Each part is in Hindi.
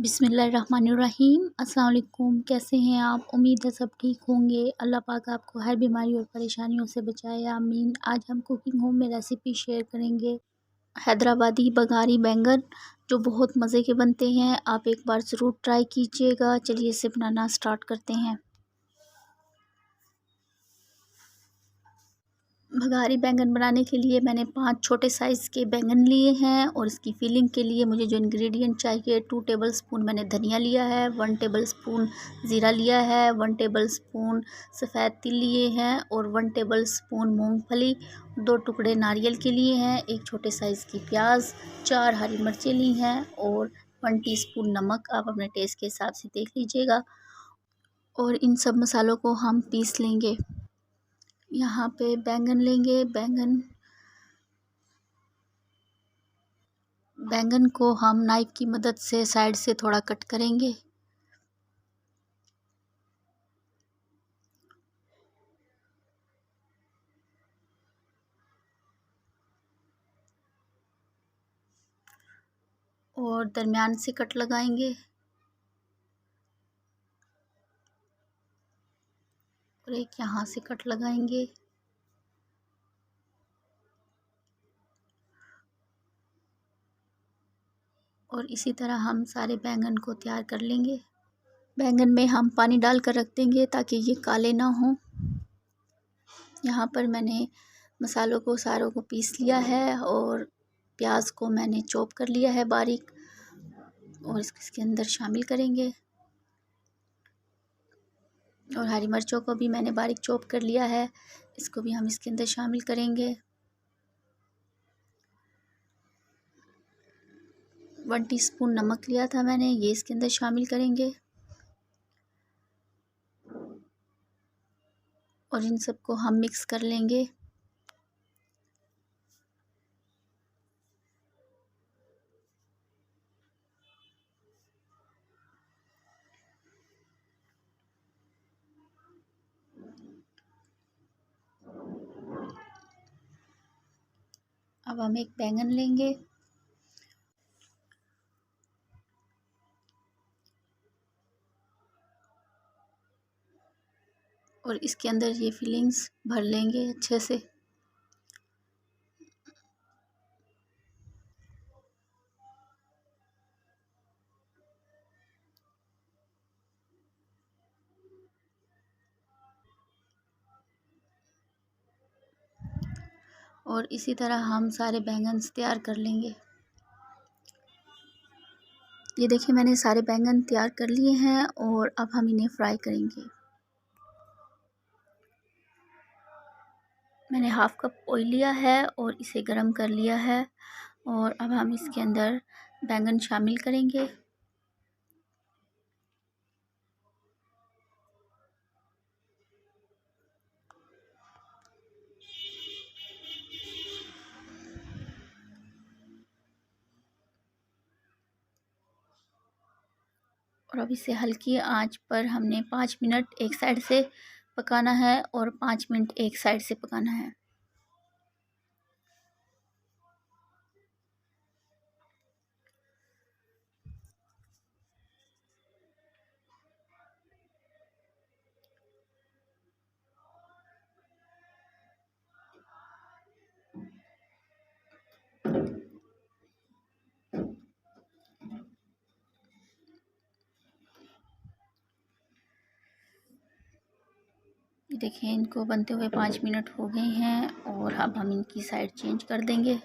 बिस्मिल्लाहिर्रहमानिर्रहीम। अस्सलाम वालेकुम। कैसे हैं आप? उम्मीद है सब ठीक होंगे। अल्लाह पाक आपको हर बीमारी और परेशानियों से बचाए, आमीन। आज हम कुकिंग होम में रेसिपी शेयर करेंगे हैदराबादी बघारी बैंगन, जो बहुत मज़े के बनते हैं। आप एक बार ज़रूर ट्राई कीजिएगा। चलिए इसे बनाना स्टार्ट करते हैं। बघारी बैंगन बनाने के लिए मैंने 5 छोटे साइज़ के बैंगन लिए हैं और इसकी फिलिंग के लिए मुझे जो इंग्रेडिएंट चाहिए, 2 टेबलस्पून मैंने धनिया लिया है, 1 टेबलस्पून ज़ीरा लिया है, 1 टेबलस्पून सफ़ेद तिल लिए हैं और 1 टेबलस्पून मूंगफली, 2 टुकड़े नारियल के लिए हैं, 1 छोटे साइज़ की प्याज, 4 हरी मिर्चें ली हैं और 1 टीस्पून नमक आप अपने टेस्ट के हिसाब से देख लीजिएगा। और इन सब मसालों को हम पीस लेंगे। यहाँ पे बैंगन लेंगे। बैंगन को हम नाइफ़ की मदद से साइड से थोड़ा कट करेंगे। और दरमियान से कट लगाएंगे और एक यहाँ से कट लगाएंगे। और इसी तरह हम सारे बैंगन को तैयार कर लेंगे। बैंगन में हम पानी डाल कर रख देंगे ताकि ये काले ना हों। यहाँ पर मैंने मसालों को सारों को पीस लिया है और प्याज को मैंने चॉप कर लिया है बारीक और इसके अंदर शामिल करेंगे। और हरी मिर्चों को भी मैंने बारीक चॉप कर लिया है, इसको भी हम इसके अंदर शामिल करेंगे। 1 टीस्पून नमक लिया था मैंने, ये इसके अंदर शामिल करेंगे। और इन सबको हम मिक्स कर लेंगे। अब हम एक बैंगन लेंगे और इसके अंदर ये फिलिंग्स भर लेंगे अच्छे से। और इसी तरह हम सारे बैंगन तैयार कर लेंगे। ये देखिए मैंने सारे बैंगन तैयार कर लिए हैं और अब हम इन्हें फ्राई करेंगे। मैंने हाफ़ कप ऑयल लिया है और इसे गरम कर लिया है और अब हम इसके अंदर बैंगन शामिल करेंगे। और अब इसे हल्की आंच पर हमने 5 मिनट एक साइड से पकाना है और 5 मिनट एक साइड से पकाना है। देखिए इनको बनते हुए 5 मिनट हो गए हैं और अब हम इनकी साइड चेंज कर देंगे।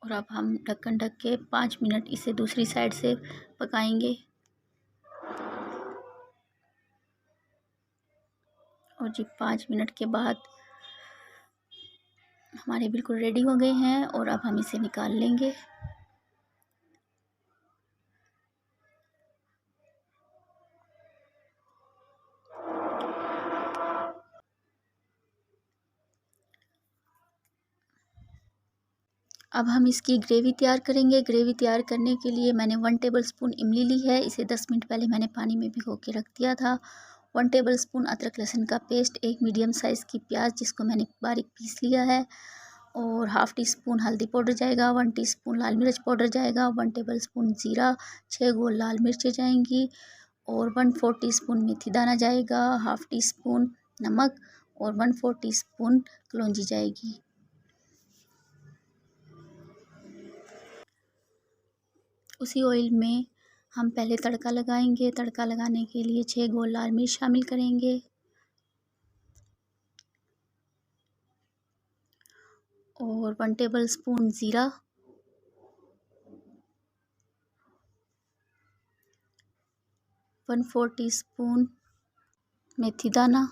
और अब हम ढक्कन ढक के 5 मिनट इसे दूसरी साइड से पकाएंगे। और जी 5 मिनट के बाद हमारे बिल्कुल रेडी हो गए हैं और अब हम इसे निकाल लेंगे। अब हम इसकी ग्रेवी तैयार करेंगे। ग्रेवी तैयार करने के लिए मैंने 1 टेबलस्पून इमली ली है। इसे 10 मिनट पहले मैंने पानी में भिगो के रख दिया था। 1 टेबलस्पून अदरक लहसुन का पेस्ट, एक मीडियम साइज़ की प्याज जिसको मैंने बारीक पीस लिया है, और हाफ़ टी स्पून हल्दी पाउडर जाएगा, 1 टीस्पून लाल मिर्च पाउडर जाएगा, 1 टेबलस्पून ज़ीरा, 6 गोल लाल मिर्चें जाएंगी, और 1/4 टीस्पून मेथी दाना जाएगा, हाफ़ टी स्पून नमक और 1/4 टीस्पून कलौंजी जाएगी। उसी ऑयल में हम पहले तड़का लगाएंगे। तड़का लगाने के लिए 6 गोल लाल मिर्च शामिल करेंगे, और 1 टेबलस्पून ज़ीरा, 1/4 टीस्पून मेथी दाना,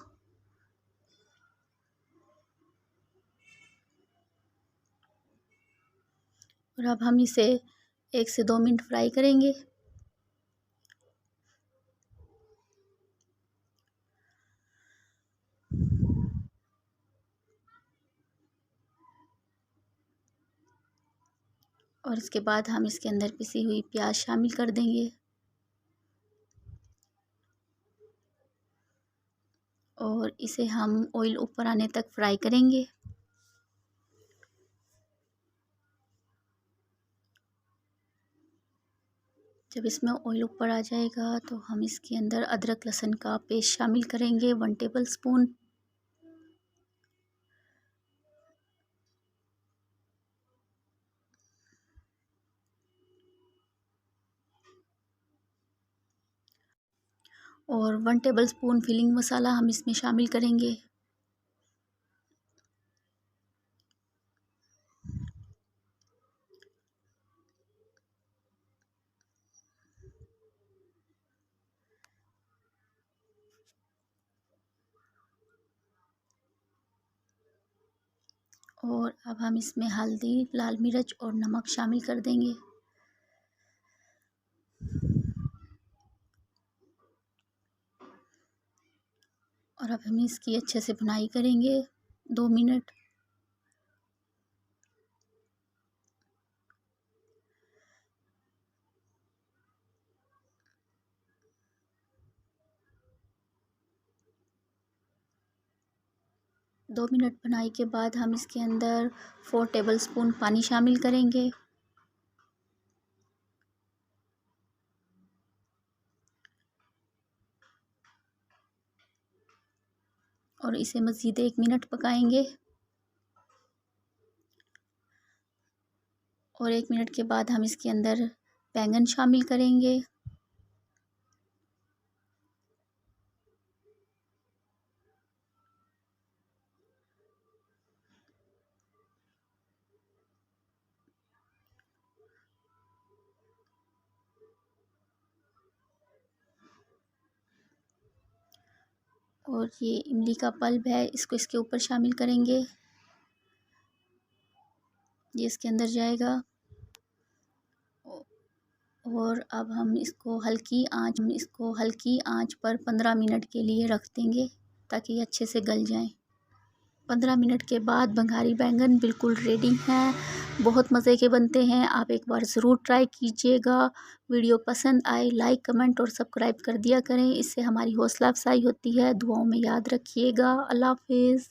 और अब हम इसे 1 से 2 मिनट फ्राई करेंगे। और इसके बाद हम इसके अंदर पिसी हुई प्याज शामिल कर देंगे, और इसे हम ऑयल ऊपर आने तक फ्राई करेंगे। जब इसमें ऑयल ऊपर आ जाएगा तो हम इसके अंदर अदरक लहसुन का पेस्ट शामिल करेंगे, 1 टेबलस्पून, और 1 टेबलस्पून फिलिंग मसाला हम इसमें शामिल करेंगे। और अब हम इसमें हल्दी, लाल मिर्च और नमक शामिल कर देंगे, और अब हम इसकी अच्छे से भुनाई करेंगे 2 मिनट। दो मिनट भुनाई के बाद हम इसके अंदर 4 टेबलस्पून पानी शामिल करेंगे, और इसे मज़ीद 1 मिनट पकाएंगे, और 1 मिनट के बाद हम इसके अंदर बैंगन शामिल करेंगे, और ये इमली का पल्प है इसको इसके ऊपर शामिल करेंगे, ये इसके अंदर जाएगा, और अब हम इसको हल्की आंच पर 15 मिनट के लिए रख देंगे ताकि ये अच्छे से गल जाएं। 15 मिनट के बाद बंगाली बैंगन बिल्कुल रेडी हैं। बहुत मज़े के बनते हैं, आप एक बार ज़रूर ट्राई कीजिएगा। वीडियो पसंद आए लाइक, कमेंट और सब्सक्राइब कर दिया करें, इससे हमारी हौसला अफजाई होती है। दुआओं में याद रखिएगा। अल्लाह हाफिज़।